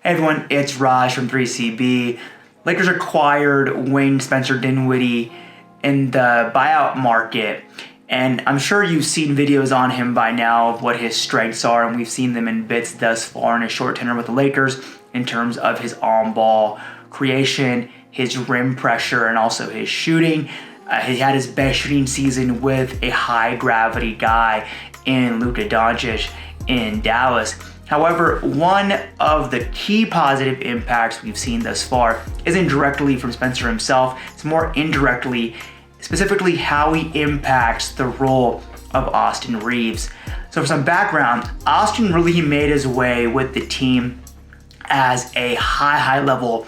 Hey everyone, it's Raj from 3CB. Lakers acquired wing Spencer Dinwiddie in the buyout market, and I'm sure you've seen videos on him by now of what his strengths are, and we've seen them in bits thus far in his short tenure with the Lakers in terms of his on-ball creation, his rim pressure, and also his shooting. He had his best shooting season with a high-gravity guy in Luka Doncic in Dallas. However, one of the key positive impacts we've seen thus far isn't directly from Spencer himself, it's more indirectly, specifically how he impacts the role of Austin Reaves. So for some background, Austin really made his way with the team as a high level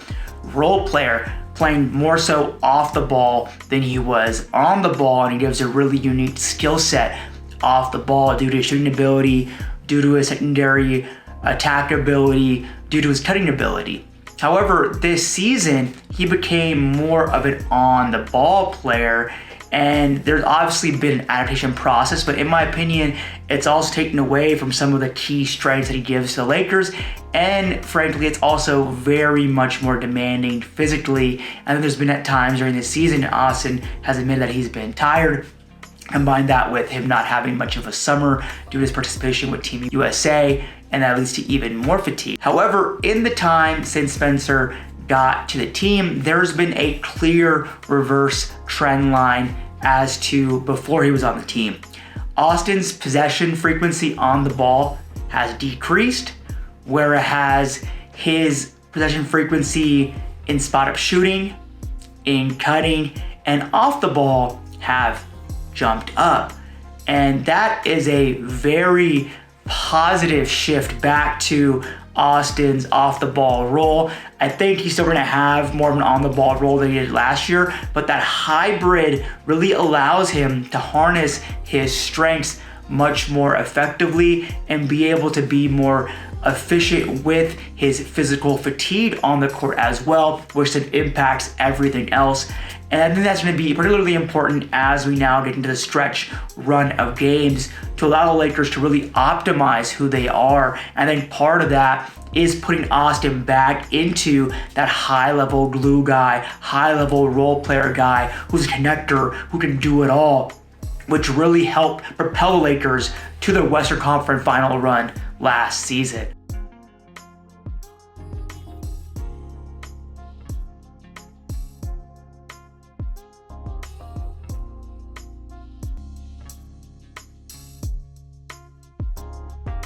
role player, playing more so off the ball than he was on the ball, and he gives a really unique skill set off the ball due to his shooting ability, due to his secondary attack ability, due to his cutting ability. However, this season, he became more of an on-the-ball player, and there's obviously been an adaptation process, but in my opinion, it's also taken away from some of the key strengths that he gives to the Lakers, and frankly, it's also very much more demanding physically. And there's been at times during this season, Austin has admitted that he's been tired. Combine that with him not having much of a summer due to his participation with Team USA, and that leads to even more fatigue. However, in the time since Spencer got to the team, there's been a clear reverse trend line as to before he was on the team. Austin's possession frequency on the ball has decreased, whereas his possession frequency in spot-up shooting, in cutting, and off the ball have jumped up. And that is a very positive shift back to Austin's off the ball role. I think he's still going to have more of an on the ball role than he did last year, but that hybrid really allows him to harness his strengths much more effectively and be able to be more efficient with his physical fatigue on the court as well, which then impacts everything else. And I think that's going to be particularly important as we now get into the stretch run of games to allow the Lakers to really optimize who they are. And I think part of that is putting Austin back into that high-level glue guy, high-level role player guy who's a connector, who can do it all, which really helped propel the Lakers to the Western Conference final run last season.